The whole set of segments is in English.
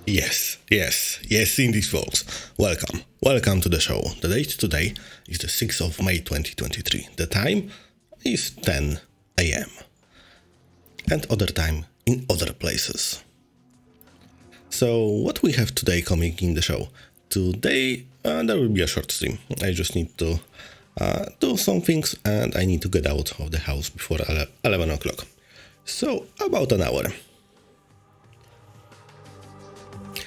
Yes, indeed, folks. Welcome to the show. The date today is the 6th of May 2023. The time is 10 a.m. and other time in other places. So, what we have today coming in the show? Today, there will be a short stream. I just need to do some things and I need to get out of the house before 11 o'clock. So, about an hour.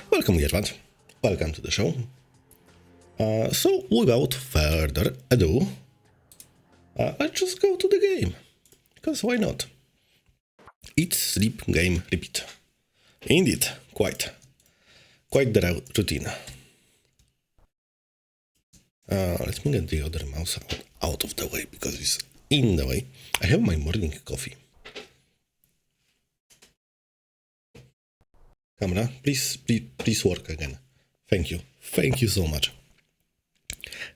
Welcome, Gerwad. Welcome to the show. So, without further ado, let's just go to the game. Because why not? Eat, sleep, game, repeat. Indeed, quite the routine. Let me get the other mouse out of the way because it's in the way. I have my morning coffee. Camera, please work again. Thank you so much.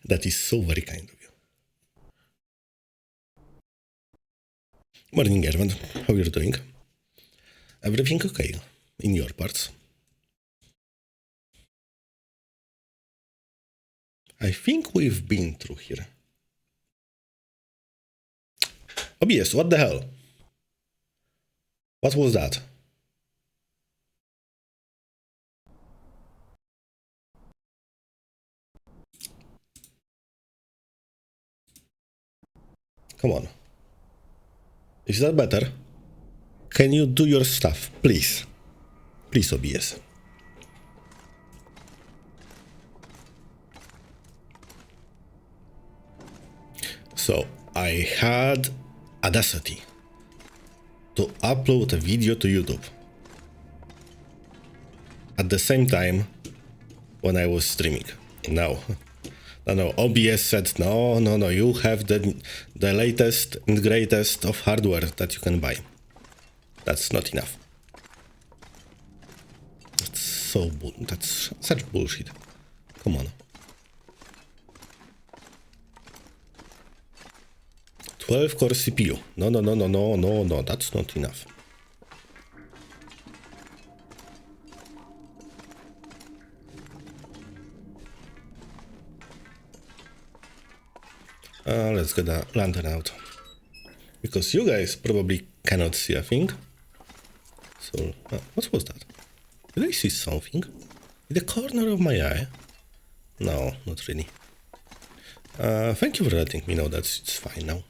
That is so very kind of you. Morning, Erwin. How you're doing? Everything okay in your parts? I think we've been through here. OBS, what the hell? What was that? Come on. Is that better? Can you do your stuff, please? Please, OBS. So, I had Audacity to upload a video to YouTube. At the same time, when I was streaming. No, OBS said, no, you have the latest and greatest of hardware that you can buy. That's not enough. That's such bullshit. Come on. 12-core CPU. No, that's not enough. Let's get a lantern out. Because you guys probably cannot see a thing. So, what was that? Did I see something? In the corner of my eye? No, not really. Thank you for letting me know that it's fine now.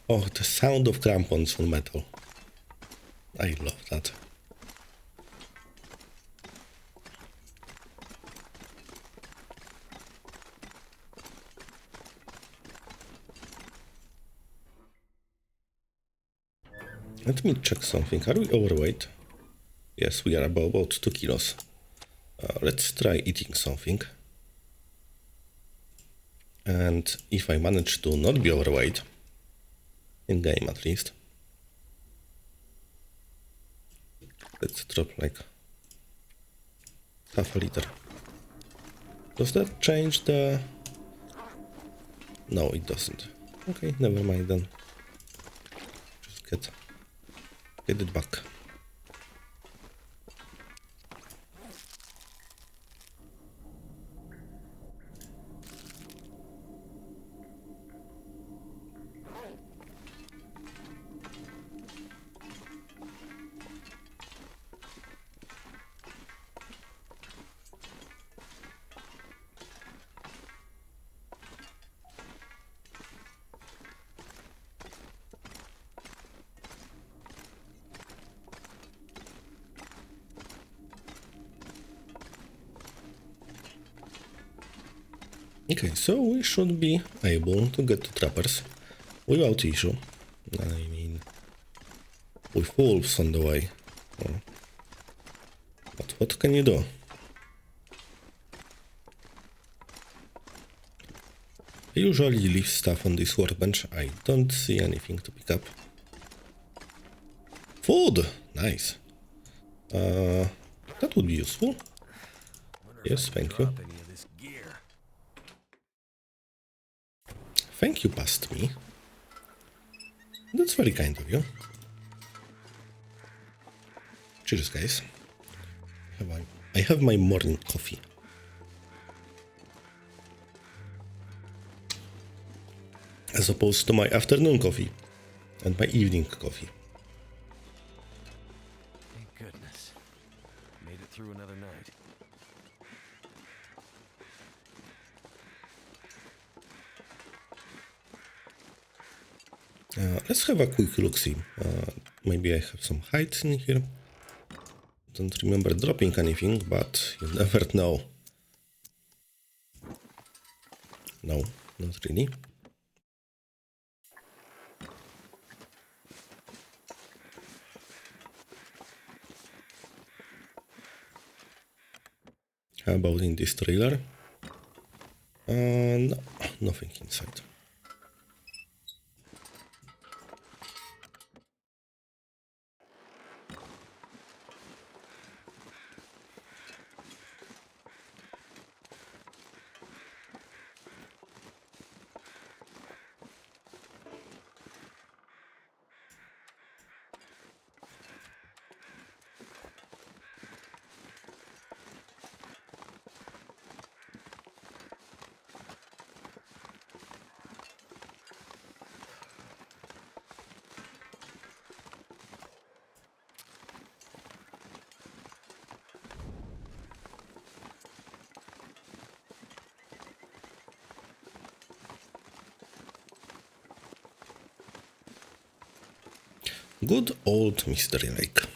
Oh, the sound of crampons on metal. I love that. Let me check something. Are we overweight? Yes, we are about 2 kilos. Let's try eating something. And if I manage to not be overweight, in game at least, let's drop like half a liter. Does that change the... No, it doesn't. Okay, never mind then. Just get it back. Okay, so we should be able to get to trappers without issue. I mean, with wolves on the way. But what can you do? I usually leave stuff on this workbench. I don't see anything to pick up. Food! Nice. That would be useful. Yes, thank you. Thank you, past me. That's very kind of you. Cheers, guys. I have my morning coffee. As opposed to my afternoon coffee and my evening coffee. Thank goodness. Made it through another night. Let's have a quick look-see. Maybe I have some hides in here. Don't remember dropping anything, but you never know. No, not really. How about in this trailer? No, nothing inside. Good old Mystery Lake.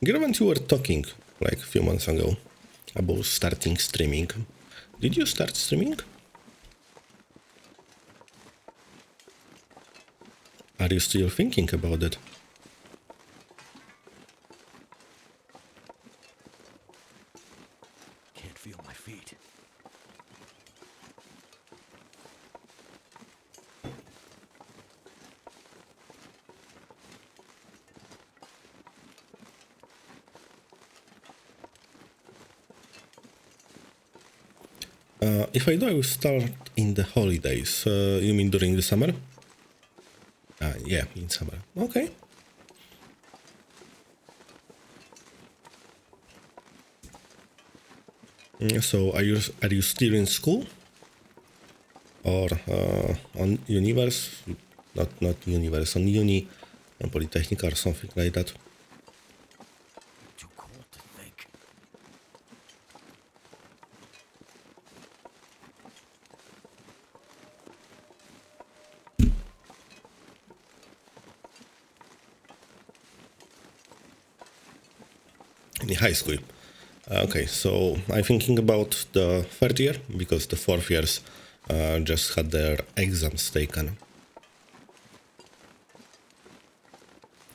Given you were talking like a few months ago about starting streaming, did you start streaming? Are you still thinking about it? Can't feel my feet. If I do, I will start in the holidays. You mean during the summer? Yeah, in summer. Okay. So are you still in school? Or on universe? Not universe, on uni, on Polytechnic or something like that? Too cold to think. In high school. Okay, so I'm thinking about the third year because the fourth years just had their exams taken.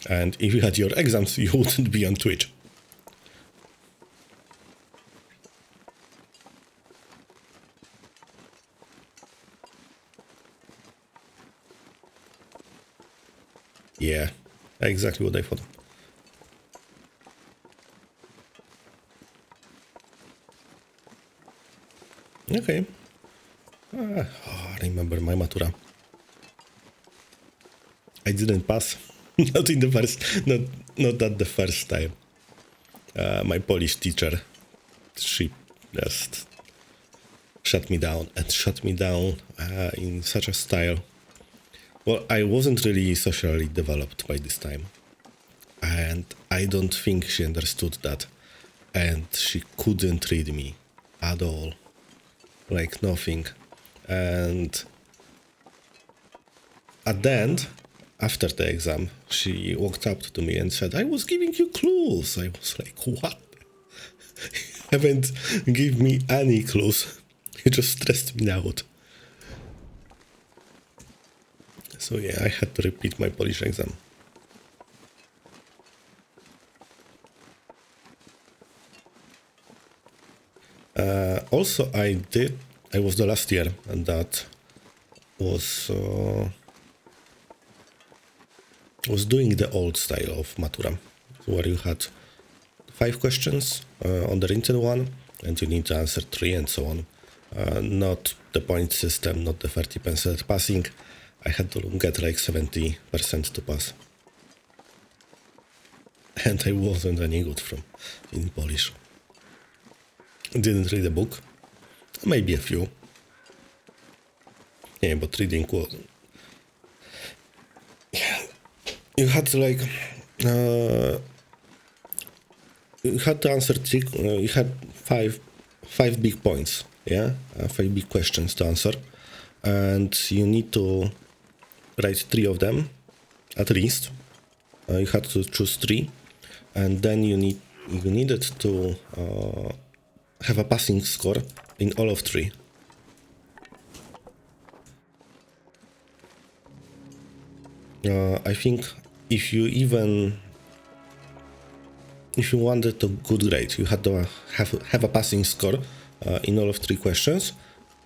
And if you had your exams, you wouldn't be on Twitch. Yeah, exactly what I thought. Okay. I remember my Matura. I didn't pass. Not in the first, not at the first time. My Polish teacher, she just shut me down and shut me down in such a style. Well, I wasn't really socially developed by this time. And I don't think she understood that. And she couldn't read me at all. Like nothing. And at the end, after the exam, she walked up to me and said, I was giving you clues. I was like, what? You haven't given me any clues. You just stressed me out. So yeah, I had to repeat my Polish exam. Also, I was the last year, and that was doing the old style of Matura, where you had 5 questions on the written one, and you need to answer 3 and so on. Not the point system, not the 30% passing. I had to get like 70% to pass. And I wasn't any good in Polish. Didn't read a book, maybe a few. Yeah, but reading was... You had to like... you had to answer 3... you had five big points, yeah? 5 big questions to answer. And you need to write 3 of them, at least. You had to choose 3. And then you needed to have a passing score in all of 3. I think if you wanted a good grade, you had to have a passing score in all of 3 questions.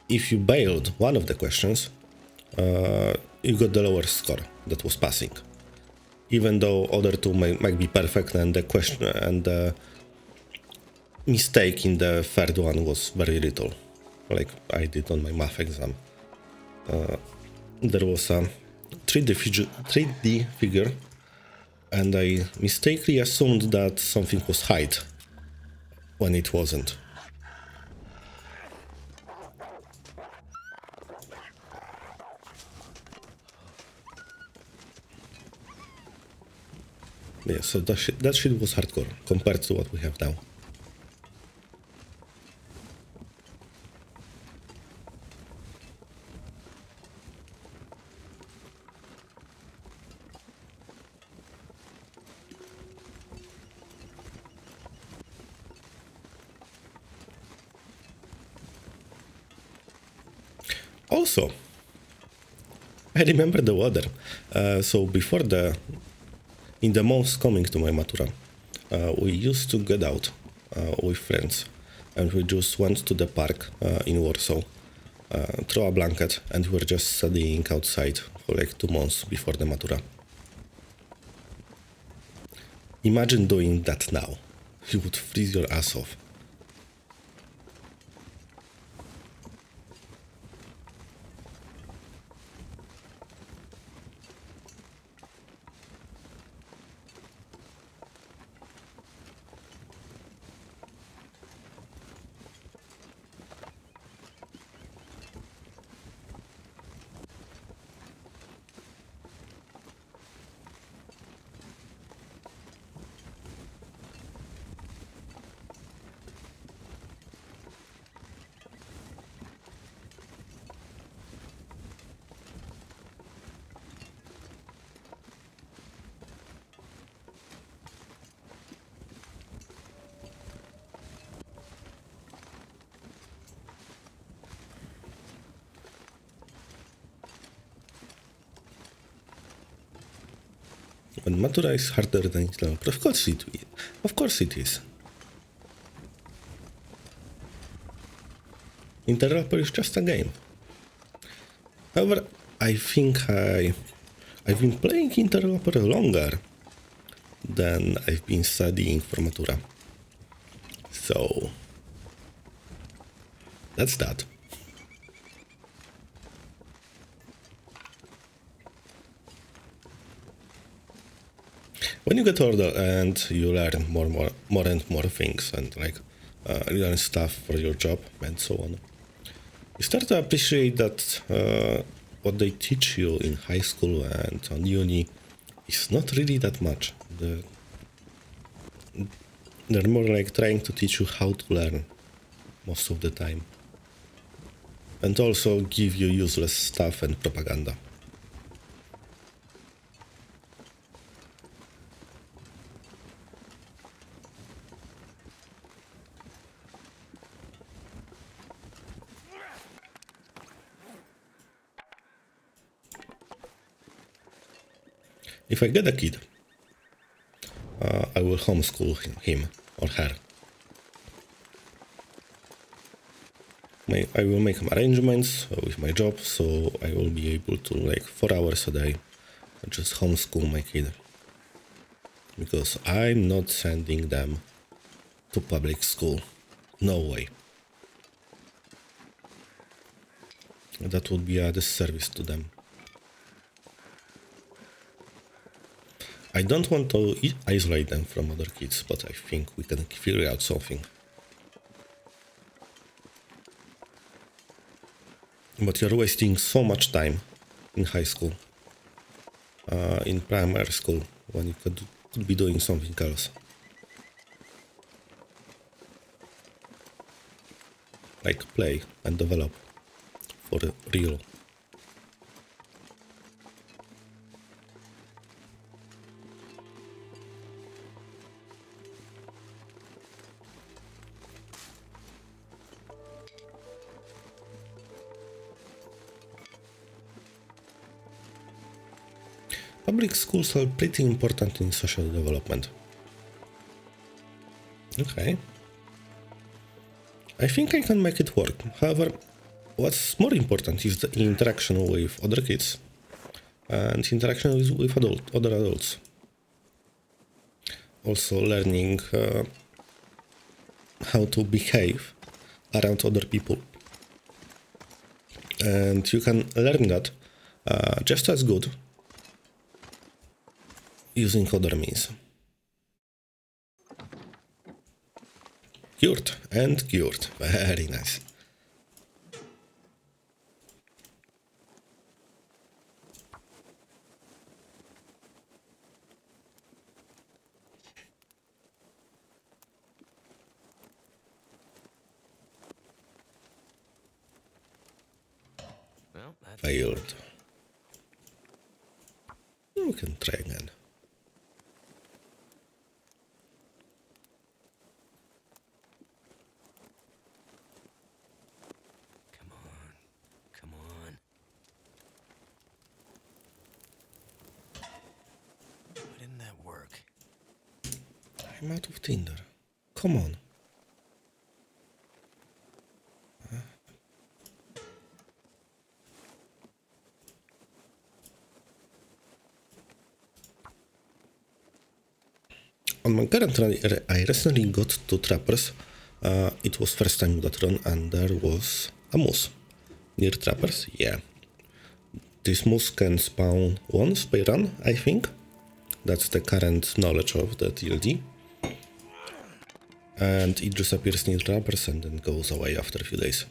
If you bailed one of the questions, you got the lower score that was passing. Even though other 2 might be perfect, and the question and the mistake in the third one was very little, like I did on my math exam. There was a 3D figure, and I mistakenly assumed that something was height when it wasn't. Yeah, so that shit was hardcore compared to what we have now. Also, I remember the weather. So before in the months coming to my Matura, we used to get out with friends, and we just went to the park in Warsaw, throw a blanket, and we were just studying outside for like 2 months before the Matura. Imagine doing that now. You would freeze your ass off. When Matura is harder than Interloper, of course it is. Interloper is just a game. However, I think I've been playing Interloper longer than I've been studying for Matura. So that's that. When you get older and you learn more and more things, and like learn stuff for your job and so on, you start to appreciate that what they teach you in high school and on uni is not really that much. They're more like trying to teach you how to learn most of the time, and also give you useless stuff and propaganda. If I get a kid, I will homeschool him or her. I will make arrangements with my job, so I will be able to, like, 4 hours a day, just homeschool my kid. Because I'm not sending them to public school. No way. That would be a disservice to them. I don't want to isolate them from other kids, but I think we can figure out something. But you're wasting so much time in high school, in primary school, when you could be doing something else. Like play and develop for real. Public schools are pretty important in social development. Okay. I think I can make it work. However, what's more important is the interaction with other kids and interaction with other adults. Also learning how to behave around other people. And you can learn that just as good using other means. Cured and cured. Very nice. Well, that's Failed. We can try again. Come on. Come on. Why didn't that work? I'm out of Tinder. Come on. On my current run, I recently got 2 trappers. It was first time that run, and there was a moose near trappers. Yeah, this moose can spawn once by run, I think. That's the current knowledge of the TLD. And it just appears near trappers and then goes away after a few days.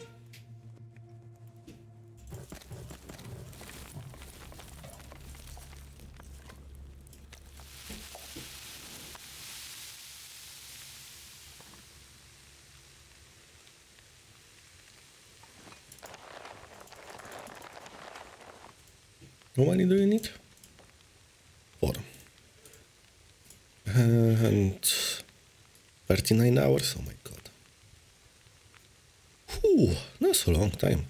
How many do you need? 4. And 39 hours? Oh my god. Whew, that's a long time.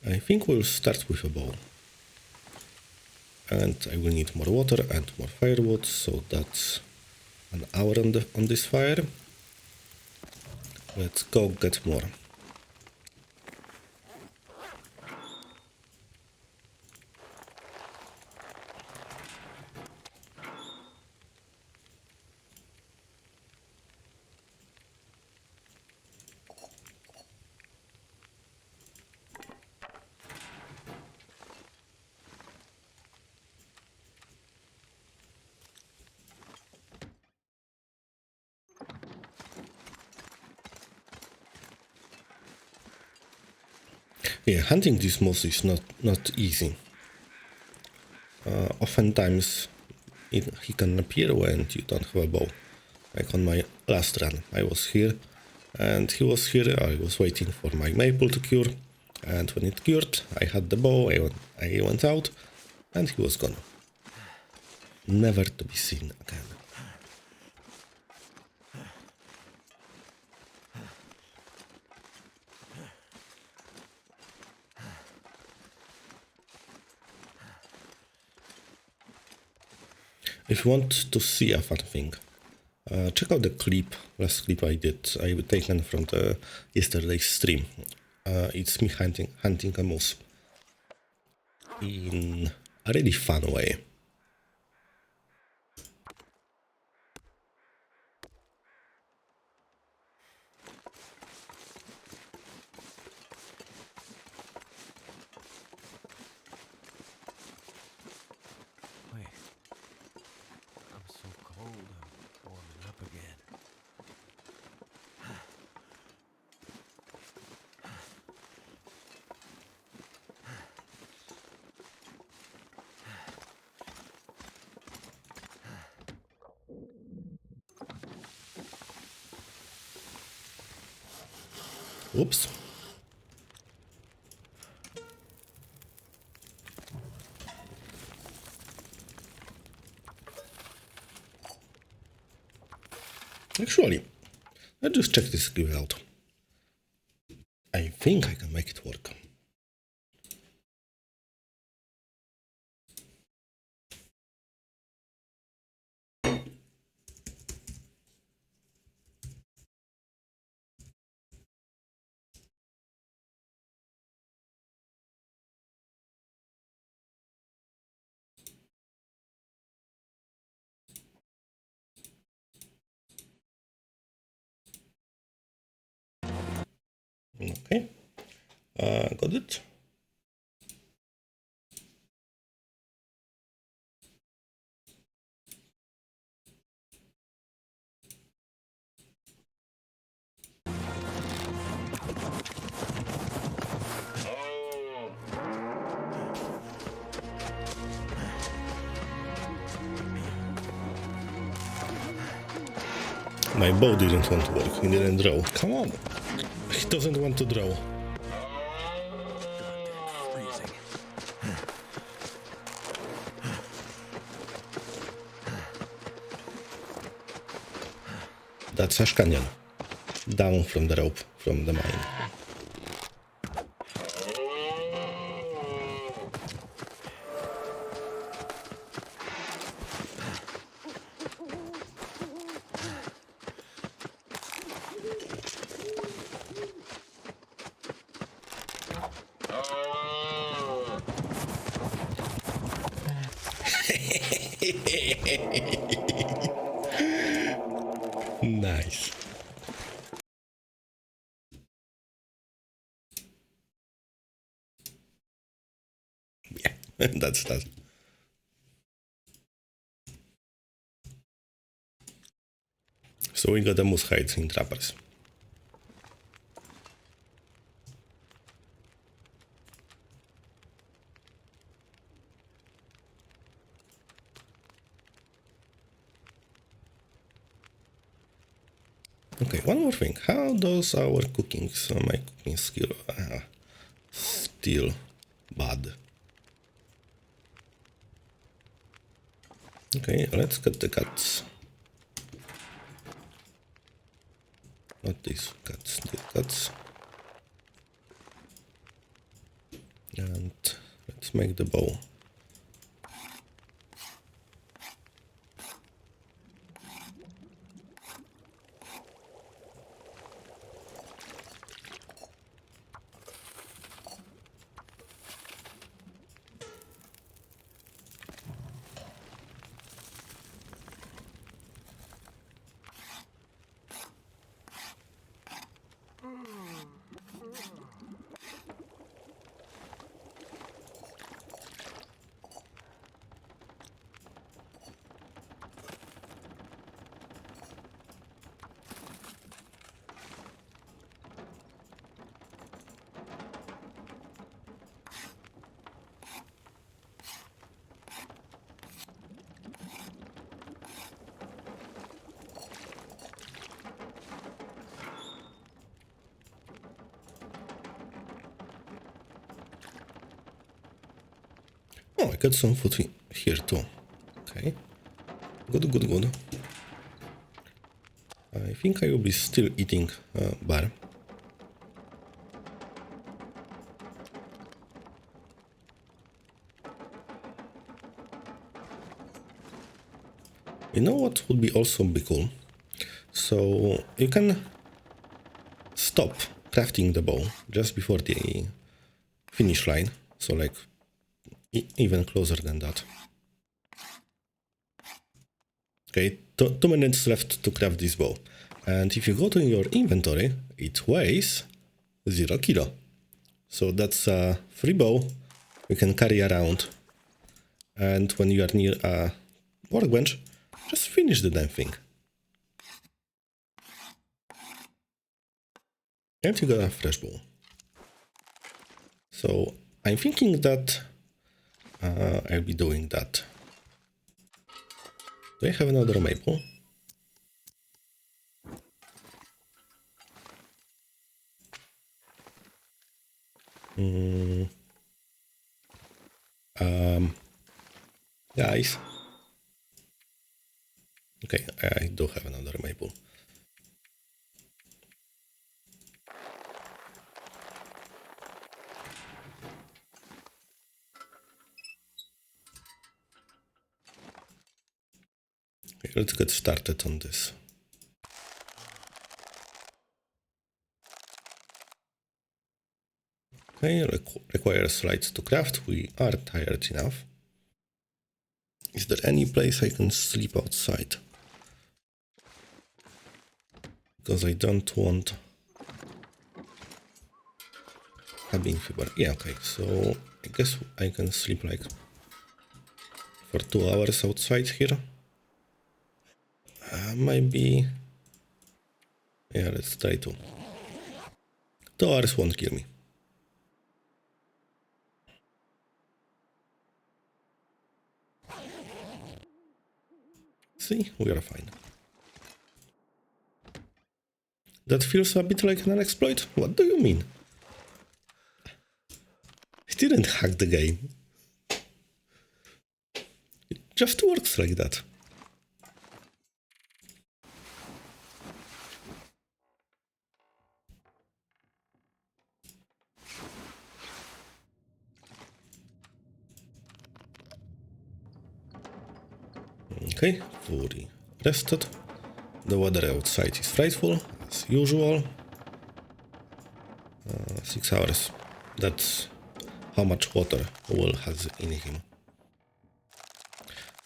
I think we'll start with a bow. And I will need more water and more firewood, so that's an hour on this fire. Let's go get more. Yeah, hunting this moose is not easy. Oftentimes he can appear when you don't have a bow. Like on my last run, I was here and he was here. I was waiting for my maple to cure, and when it cured, I had the bow. I went out and he was gone. Never to be seen again. if you want to see a fun thing, check out the last clip I taken from the yesterday's stream. It's me hunting a moose in a really fun way. Wait. I'm so cold. I'm warming up again. Oops. Actually, let's just check this skill out. I think I can make it work. Okay, got it. My bow didn't want to work, he didn't draw. Come on! He doesn't want to draw. Freezing. That's Ashkanyan. Down from the rope, from the mine. Nice. Yeah, that's that. So we got the moose hides in trappers. Okay, one more thing. How does our cooking, so my cooking skill, still bad? Okay, let's cut the cuts. Not these cuts, the cuts. And let's make the bow. Oh, I got some food here too. Okay. Good, good, good. I think I will be still eating bar. You know what would be also be cool? So you can stop crafting the bow just before the finish line. So like even closer than that. Okay, 2 minutes left to craft this bow. And if you go to your inventory, it weighs 0 kilo. So that's a free bow you can carry around. And when you are near a workbench, just finish the damn thing. And you got a fresh bow. So I'm thinking that I'll be doing that. Do I have another maple? Guys. Okay, I do have another maple. Okay, let's get started on this. Okay, requires lights to craft. We are tired enough. Is there any place I can sleep outside? Because I don't want cabin fever. Yeah, okay, so I guess I can sleep like for 2 hours outside here. Maybe. Yeah, let's try to. 2 hours won't kill me. See, we are fine. That feels a bit like an exploit. What do you mean? I didn't hack the game. It just works like that. Okay, fully rested. The weather outside is frightful, as usual. 6 hours. That's how much water Will has in him.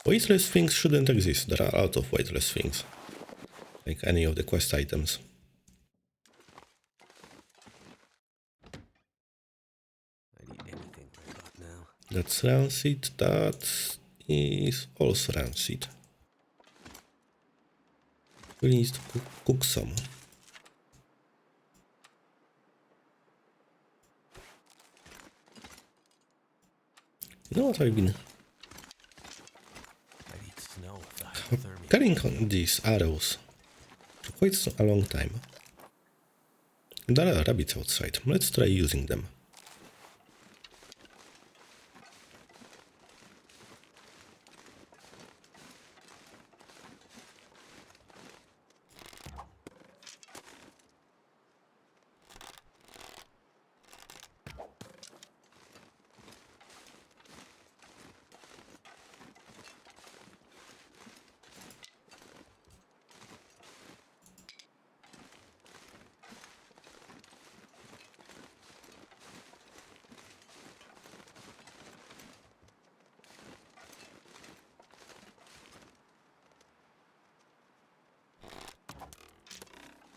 Weightless things shouldn't exist. There are a lot of weightless things. Like any of the quest items. I'd eat anything right about now. That's rancid. That is also rancid. We need to cook some. You know what I've been I'd eat snow if the hypothermia. carrying on these arrows for quite a long time. There are rabbits outside. Let's try using them.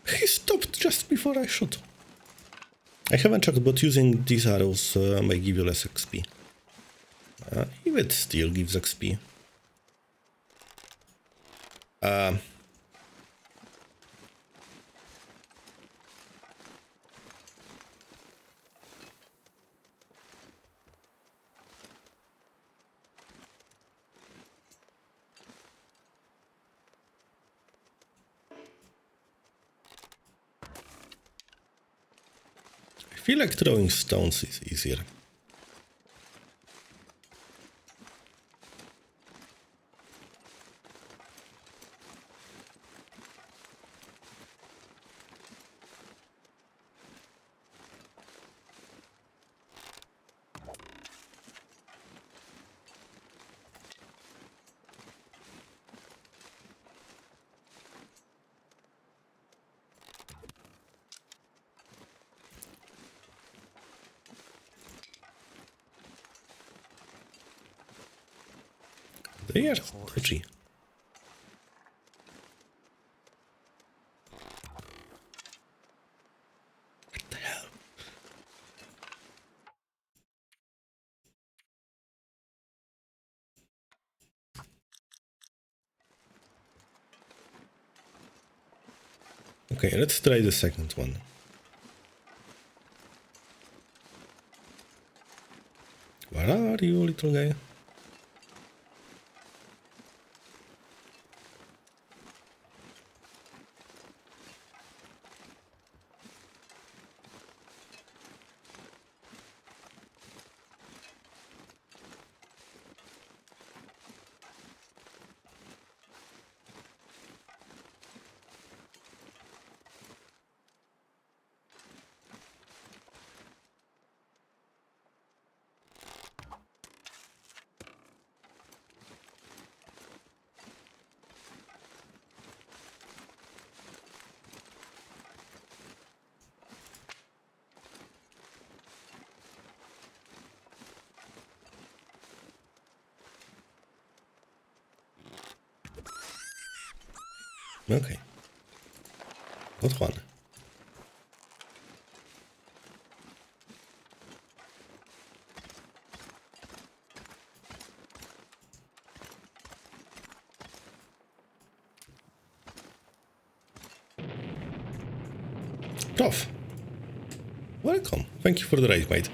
He stopped just before I shot. I haven't checked, but using these arrows may give you less XP. If it still gives XP. I feel like throwing stones is easier. They are touchy. What the hell? Okay, let's try the second one. Where are you, little guy? Okay. Got one. Prof. Welcome. Thank you for the raid, mate.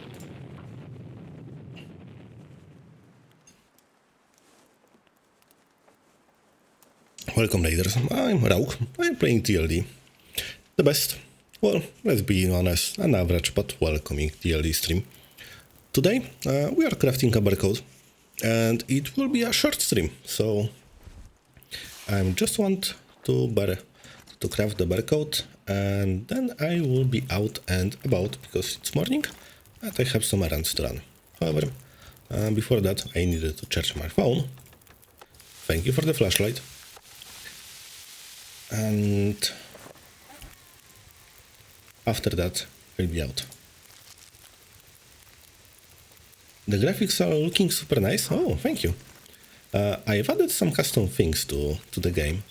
Welcome, raiders. I'm Rauk. I'm playing TLD. The best. Well, let's be honest, an average but welcoming TLD stream. Today, we are crafting a barcode, and it will be a short stream, so I just want to craft the barcode, and then I will be out and about because it's morning and I have some errands to run. However, before that, I needed to charge my phone. Thank you for the flashlight. And after that, I'll be out. The graphics are looking super nice. Oh, thank you. I've added some custom things to the game.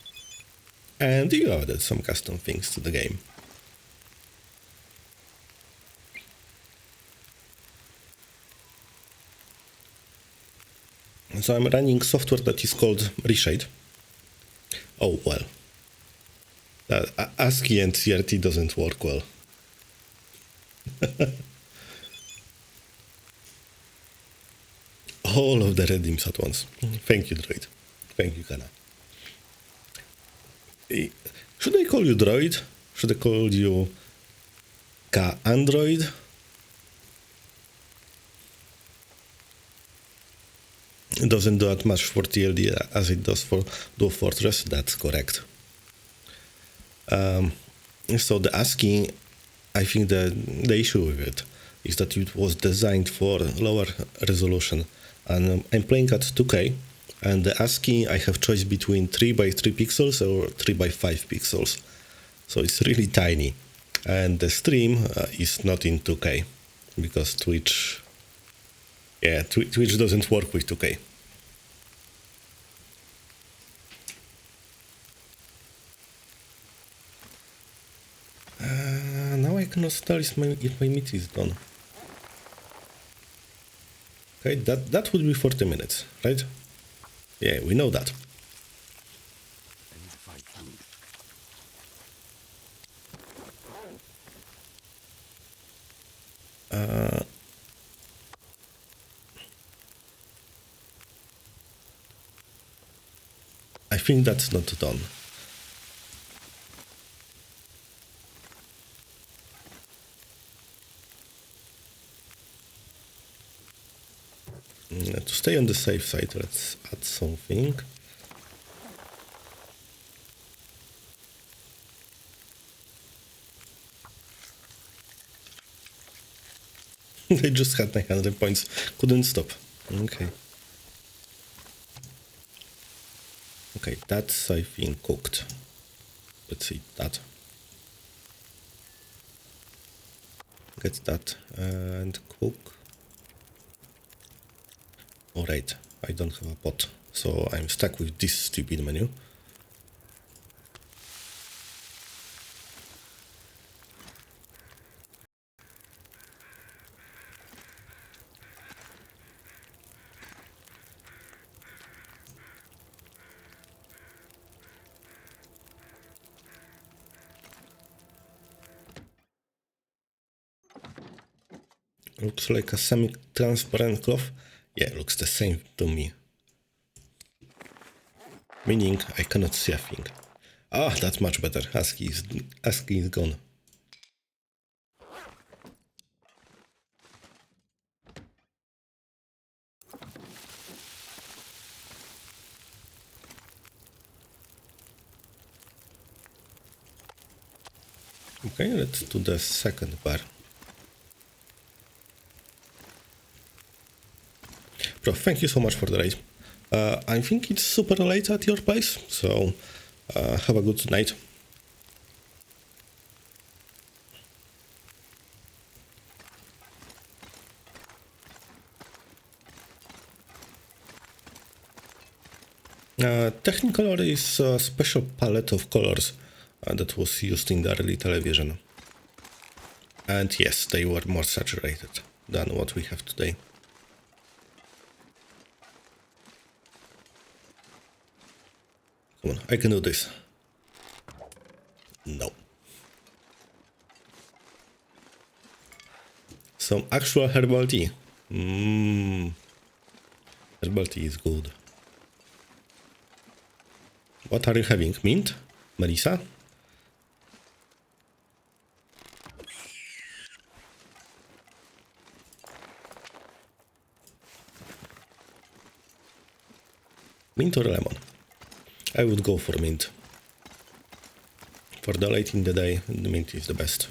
And you added some custom things to the game. So I'm running software that is called Reshade. Oh, well. ASCII and CRT doesn't work well. All of the redeems at once. Thank you, Droid. Thank you, Kana. Should I call you Droid? Should I call you Ka-Android? It doesn't do that much for TLD as it does for Dwarf Fortress. That's correct. So the ASCII, I think the issue with it is that it was designed for lower resolution, and I'm playing at 2K, and the ASCII I have choice between 3 by 3 pixels or 3 by 5 pixels, so it's really tiny, and the stream is not in 2K because Twitch doesn't work with 2K. Now I cannot tell if my meat is done. Okay, that would be 40 minutes, right? Yeah, we know that. I need to find food. I think that's not done. To stay on the safe side, let's add something. They just had 900 points, couldn't stop. Okay. Okay, that's, I think, cooked. Let's see that. Get that and cook. Alright, I don't have a pot. so I'm stuck with this stupid menu. Looks like a semi-transparent cloth. Yeah, looks the same to me. Meaning I cannot see a thing. Ah, that's much better. ASCII is gone. Okay, let's do the second bar. Bro, thank you so much for the raid. I think it's super late at your place, so have a good night. Technicolor is a special palette of colors that was used in the early television. And yes, they were more saturated than what we have today. Come on, I can do this. No. Some actual herbal tea. Herbal tea is good. What are you having? Mint? Melissa? Mint or lemon? I would go for mint. For the late in the day, the mint is the best.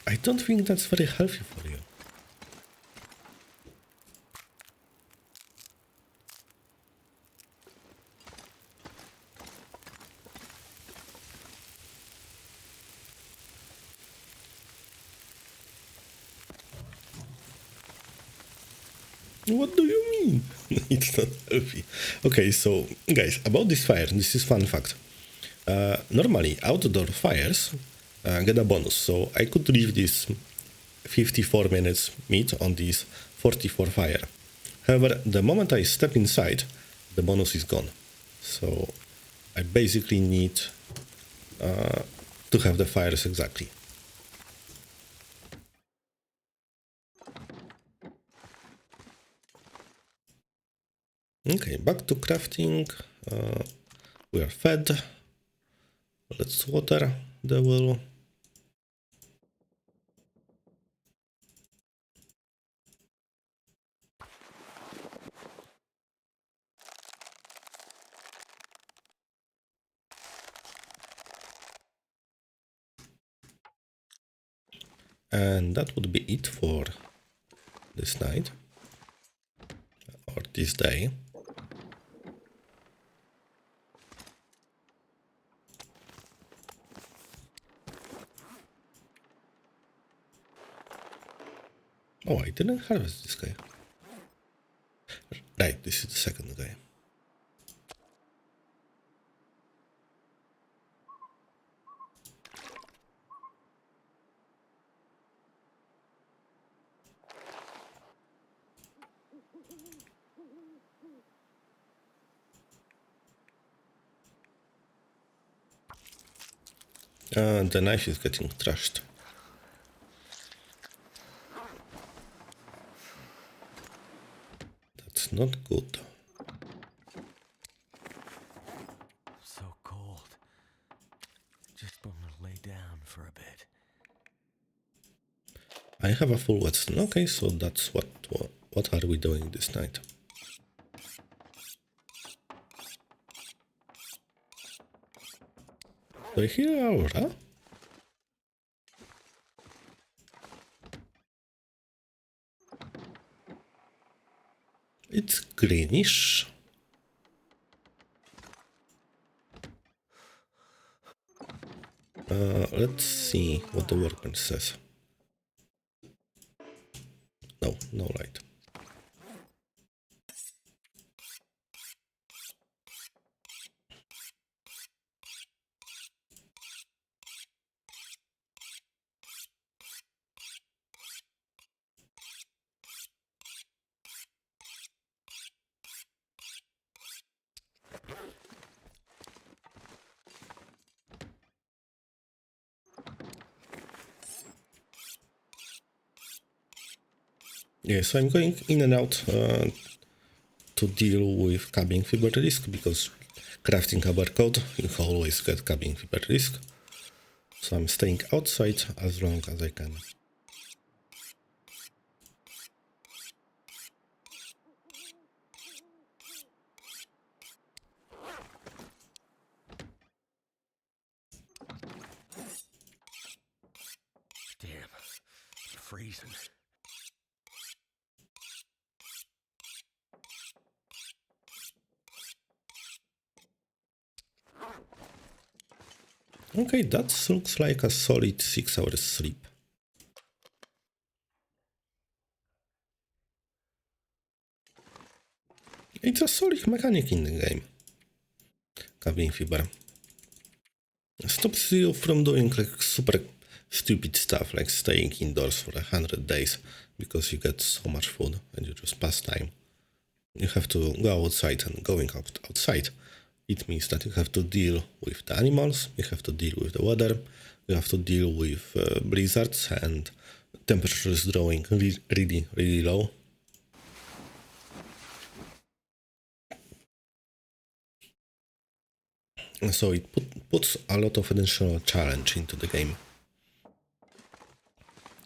I don't think that's very healthy for you. What do you mean? It's not healthy. Okay, so guys, about this fire, this is fun fact. Normally, outdoor fires get a bonus, so I could leave this 54 minutes meat on this 44 fire. However, the moment I step inside, the bonus is gone. So I basically need to have the fires exactly. Okay, back to crafting. We are fed. Let's water the wool. And that would be it for this night or this day. Oh, I didn't harvest this guy. Right, this is the second guy. The knife is getting trashed. That's not good. So cold. Just want to lay down for a bit. I have a full whetstone. Okay, so that's what are we doing this night? Do I hear aura? It's greenish. Let's see what the workbench says. No, no light. Yeah, so I'm going in and out to deal with cabin fever risk, because crafting a barcode, you always get cabin fever risk. So I'm staying outside as long as I can. Damn, I'm freezing. Okay, that looks like a solid 6 hours sleep. It's a solid mechanic in the game. Cabin fever stops you from doing like super stupid stuff like staying indoors for 100 days because you get so much food and you just pass time. You have to go outside, and going outside, it means that you have to deal with the animals, you have to deal with the weather, you have to deal with blizzards and temperatures drawing really, really low. And so it puts a lot of additional challenge into the game.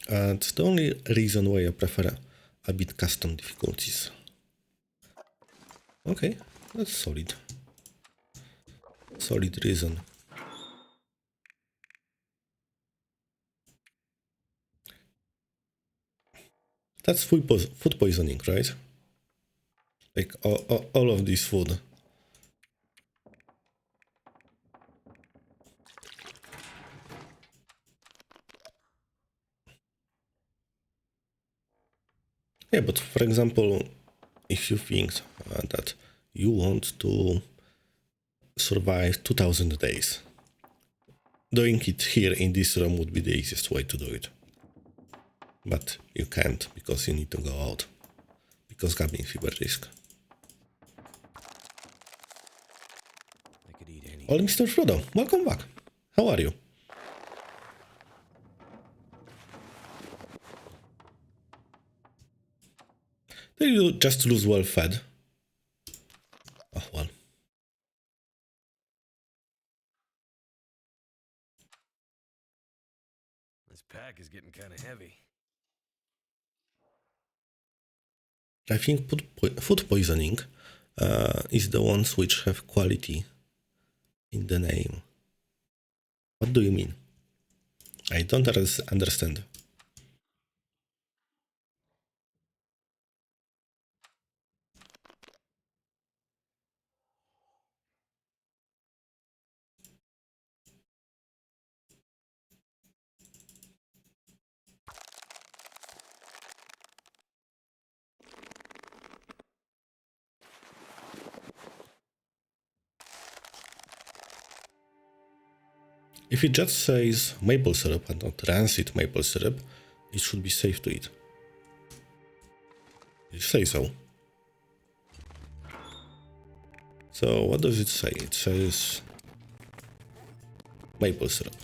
And the only reason why I prefer a bit custom difficulties. Okay, that's solid. Solid reason. That's food poisoning, right? Like all of this food. Yeah, but for example, if you think that you want to survive 2000 days, doing it here in this room would be the easiest way to do it. But you can't, because you need to go out. Because cabin fever risk. I could eat any. Oh, Mr. Frodo, welcome back. How are you? Did you just lose well fed? Oh well. This pack is getting kind of heavy. I think food poisoning is the ones which have quality in the name. What do you mean? I don't understand. If it just says maple syrup and not rancid maple syrup, it should be safe to eat. You say so. So what does it say? It says maple syrup.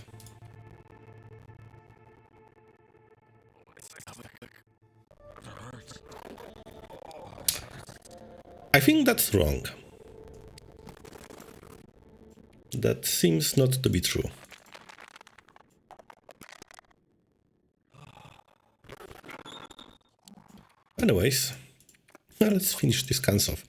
I think that's wrong. That seems not to be true. Anyways, let's finish this cans off.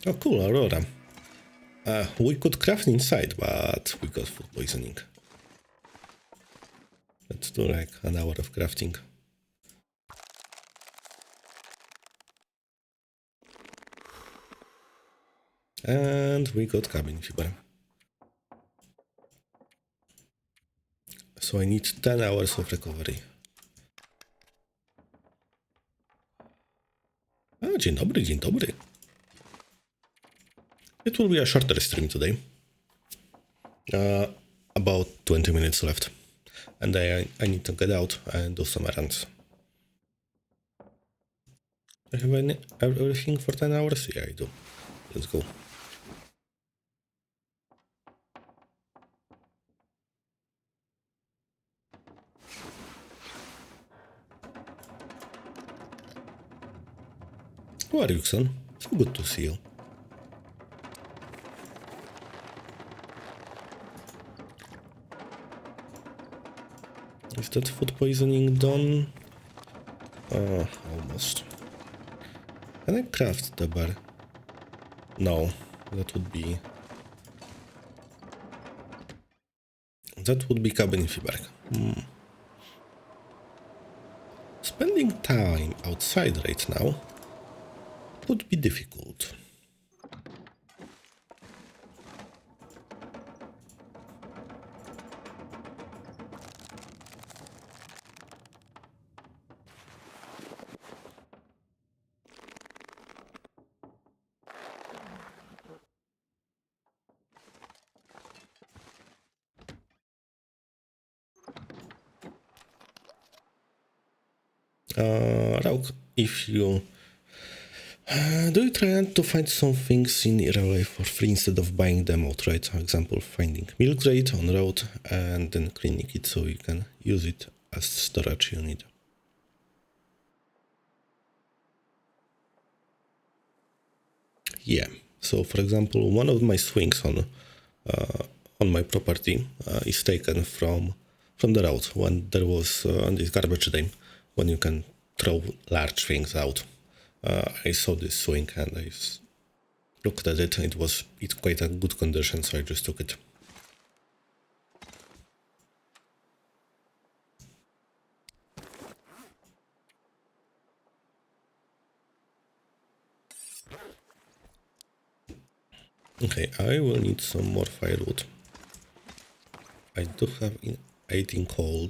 Oh, cool, Aurora. We could craft inside, but we got food poisoning. Let's do like an hour of crafting. And we got cabin fever. So I need 10 hours of recovery. Dzień dobry, dzień dobry. It will be a shorter stream today. About 20 minutes left. And I need to get out and do some errands. I have everything for 10 hours? Yeah, I do. Let's go. How are you, son? So good to see you. Is that food poisoning done? Almost. Can I craft the bar? No, that would be... That would be cabin fever. Spending time outside right now would be difficult. Rauk, if you... do you try to find some things in real life for free instead of buying them outright? For example, finding milk crate on road and then cleaning it so you can use it as storage unit. Yeah, so for example, one of my swings on my property is taken from the road when there was on this garbage day when you can throw large things out. I saw this swing and I looked at it. It's quite a good condition, so I just took it. Okay, I will need some more firewood. I do have 18 coal.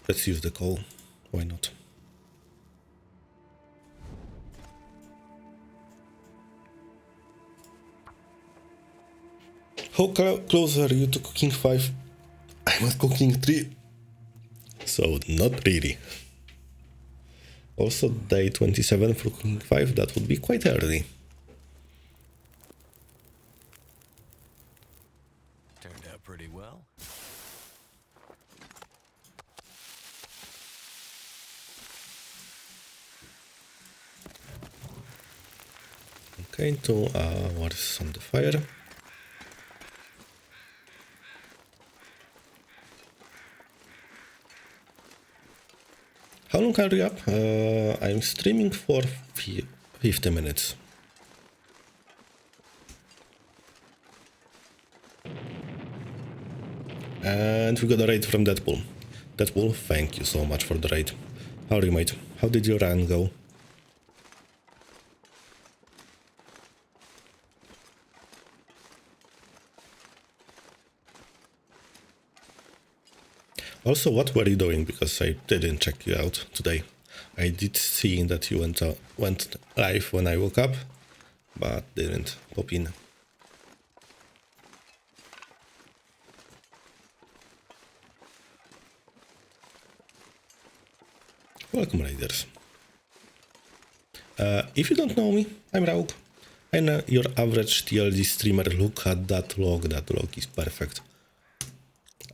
Let's use the coal. Why not? How close are you to cooking 5? I'm at cooking 3. So not really. Also day 27 for cooking 5, that would be quite early. Turned out pretty well. Okay, 2 hours on the fire. How long are you up? I'm streaming for 50 minutes. And we got a raid from Deadpool. Deadpool, thank you so much for the raid. How are you, mate? How did your run go? Also, what were you doing? Because I didn't check you out today. I did see that you went live when I woke up, but didn't pop in. Welcome, Raiders. If you don't know me, I'm Rauk. I'm your average TLD streamer. Look at that log. That log is perfect.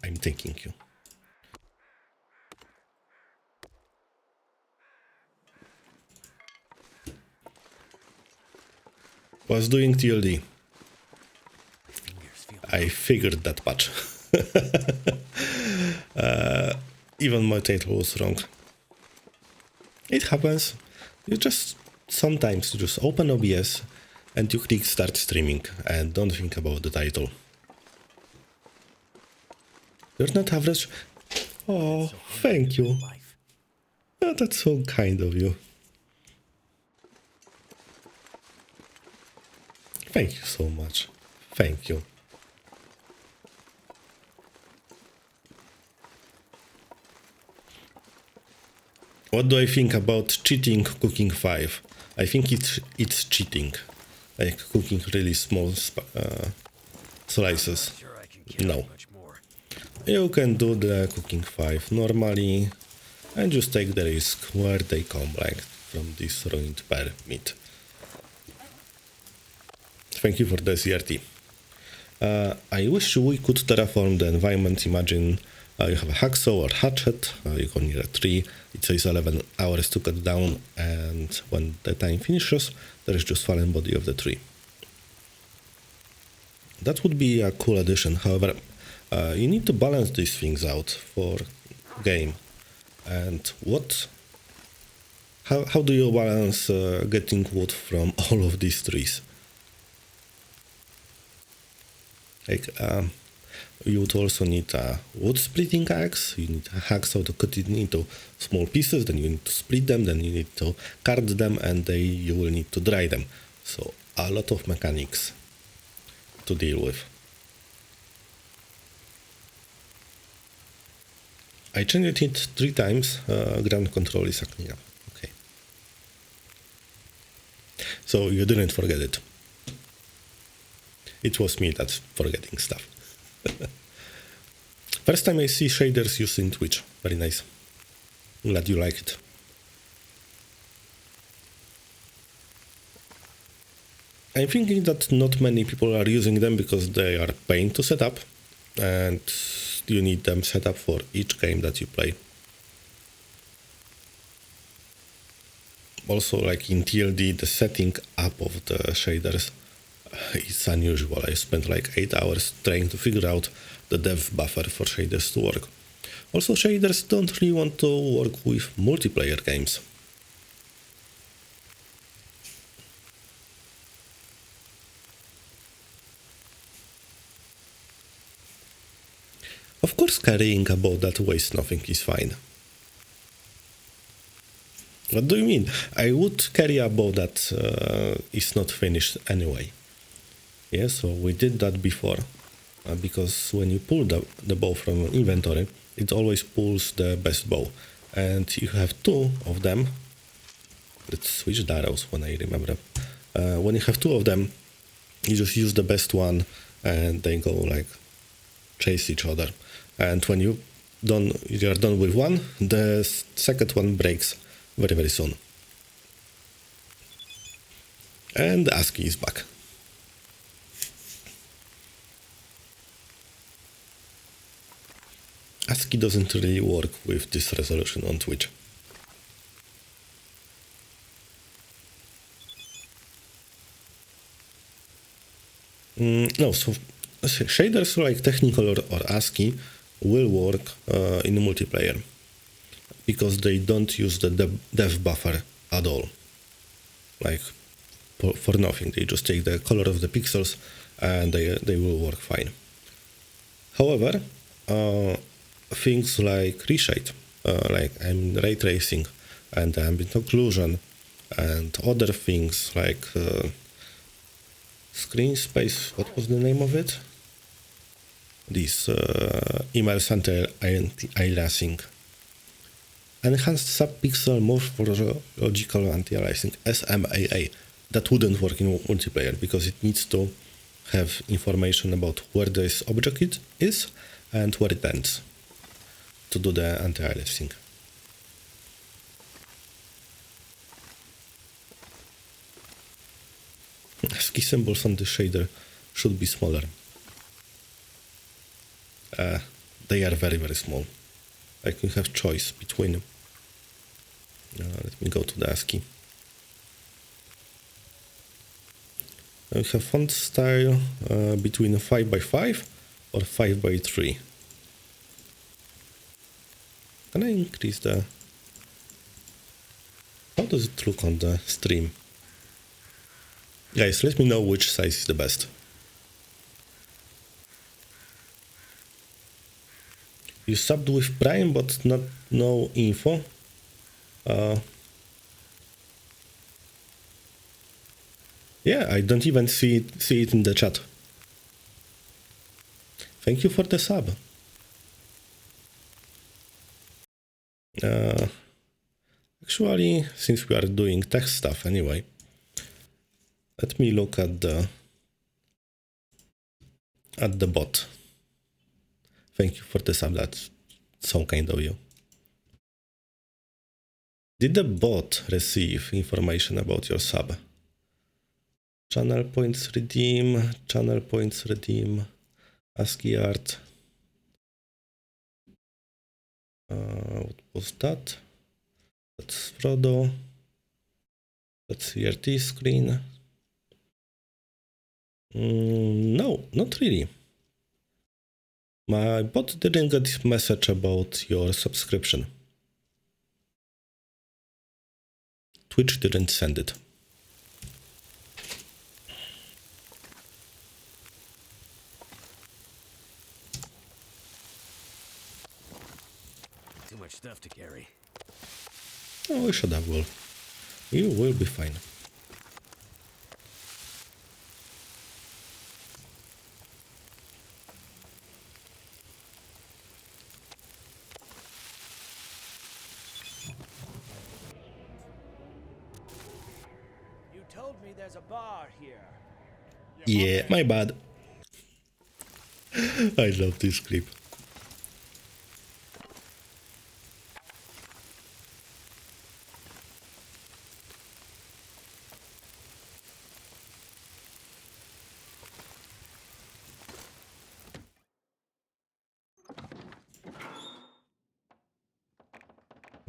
I'm thanking you. Was doing TLD. I figured that much. Even my title was wrong. It happens. You just sometimes you just open OBS and you click start streaming and don't think about the title. You're not average. Oh, thank you. Life. Oh, that's so kind of you. Thank you so much. Thank you. What do I think about cheating cooking 5? I think it's cheating. Like cooking really small slices. Sure, I can carry No. much more. You can do the cooking 5 normally and just take the risk where they come, like from this ruined bear meat. Thank you for the CRT. I wish we could terraform the environment. Imagine you have a hacksaw or hatchet, you go near a tree, it says 11 hours to cut down, and when the time finishes, there is just fallen body of the tree. That would be a cool addition. However, you need to balance these things out for game. And how do you balance getting wood from all of these trees? Like, you would also need a wood splitting axe, you need a hacksaw to cut it into small pieces, then you need to split them, then you need to card them, and then you will need to dry them. So a lot of mechanics to deal with. I changed it 3 times, ground control is acting up. Okay. So you didn't forget it. It was me that's forgetting stuff. First time I see shaders used in Twitch. Very nice. Glad you like it. I'm thinking that not many people are using them because they are pain to set up, and you need them set up for each game that you play. Also, like in TLD, the setting up of the shaders is unusual. I spent like 8 hours trying to figure out the dev buffer for shaders to work. Also, shaders don't really want to work with multiplayer games. Of course, carrying a bow that weighs nothing is fine. What do you mean? I would carry a bow that is not finished anyway. Yeah, so we did that before, because when you pull the bow from an inventory, it always pulls the best bow. And you have 2 of them. Let's switch the arrows when I remember. When you have 2 of them, you just use the best one and they go like chase each other. And when you are done with one, the second one breaks very, very soon. And ASCII is back. ASCII doesn't really work with this resolution on Twitch. No, so shaders like Technicolor or ASCII will work in multiplayer because they don't use the dev buffer at all. Like for nothing, they just take the color of the pixels and they will work fine. However, things like reshade, like ray tracing and ambient occlusion and other things like screen space, what was the name of it? This immerse anti-aliasing. Enhanced subpixel morphological anti-aliasing, SMAA. That wouldn't work in multiplayer because it needs to have information about where this object is and where it ends to do the anti-aliasing. ASCII symbols on the shader should be smaller. They are very, very small. Like you have choice between. Let me go to the ASCII. We have font style between 5x5 or 5x3. Can I increase the... How does it look on the stream? Guys, let me know which size is the best. You subbed with Prime, but no info. Yeah, I don't even see it in the chat. Thank you for the sub. Actually, since we are doing tech stuff anyway, let me look at the bot. Thank you for the sub. That's so kind of you. Did the bot receive information about your sub? Channel points redeem, ASCII art. What was that? That's Frodo. That's CRT screen. No, not really. My bot didn't get message about your subscription. Twitch didn't send it. Too much stuff to carry. Oh, we should have will. You will be fine. You told me there's a bar here. Yeah, my bad. I love this clip.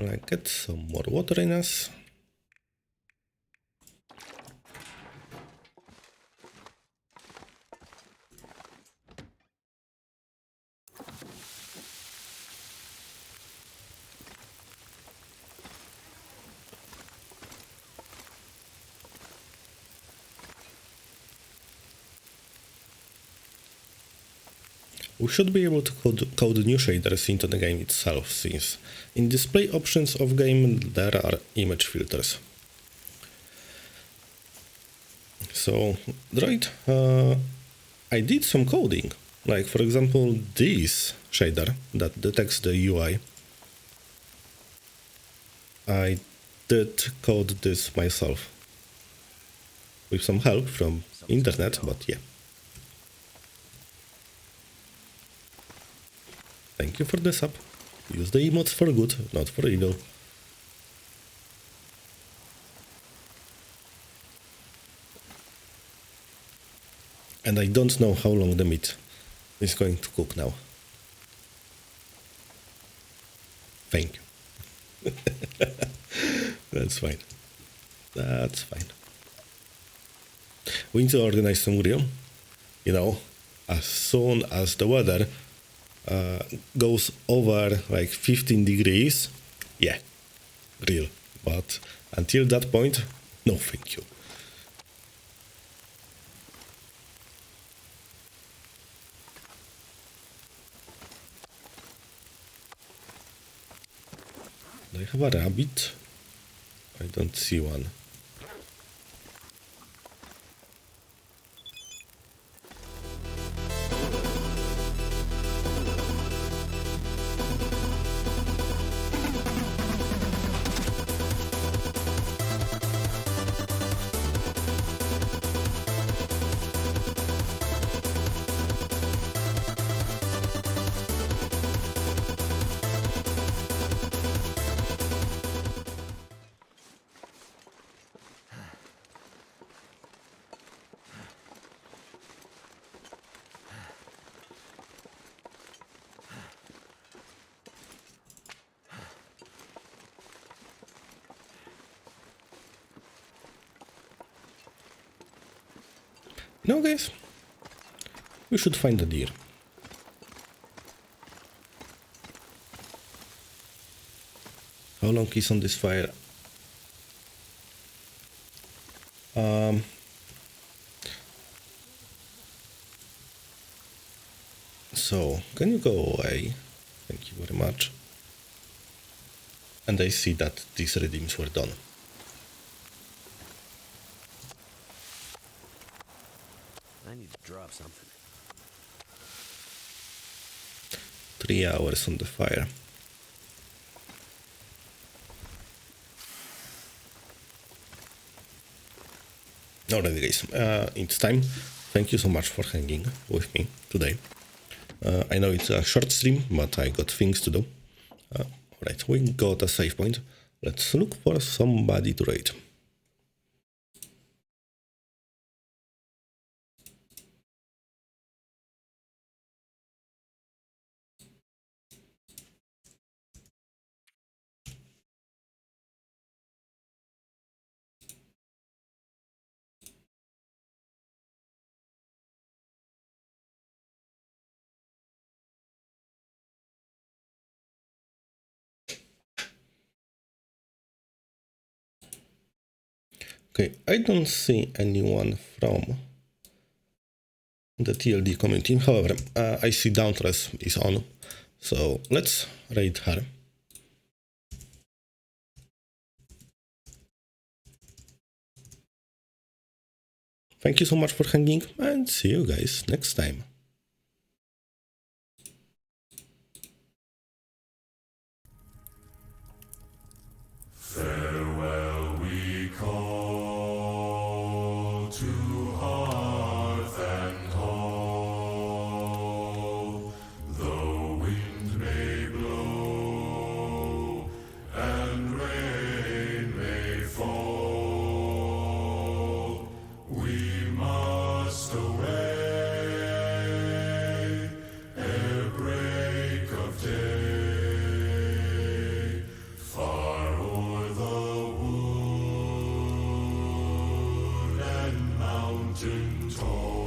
I get some more water in us. We should be able to code new shaders into the game itself, since in display options of game there are image filters. So, Droid, I did some coding, like for example this shader that detects the UI. I did code this myself, with some help from internet, but yeah. Thank you for the sub. Use the emotes for good, not for evil. And I don't know how long the meat is going to cook now. Thank you. That's fine. That's fine. We need to organize some grill. You know, as soon as the weather goes over like 15 degrees, yeah, grill. But until that point, no thank you. Do I have a rabbit? I don't see one. No, guys, we should find a deer. How long is on this fire? So, can you go away? Thank you very much. And I see that these redeems were done. I need to drop something. 3 hours on the fire. Alright guys, it's time. Thank you so much for hanging with me today. I know it's a short stream, but I got things to do. Alright, we got a save point. Let's look for somebody to raid. Okay, I don't see anyone from the TLD community. However, I see Dauntless is on, so let's raid her. Thank you so much for hanging, and see you guys next time. Farewell we call to hearth and hall. The wind may blow and rain may fall. We must away ere break of day. Far o'er the wood and mountain tall.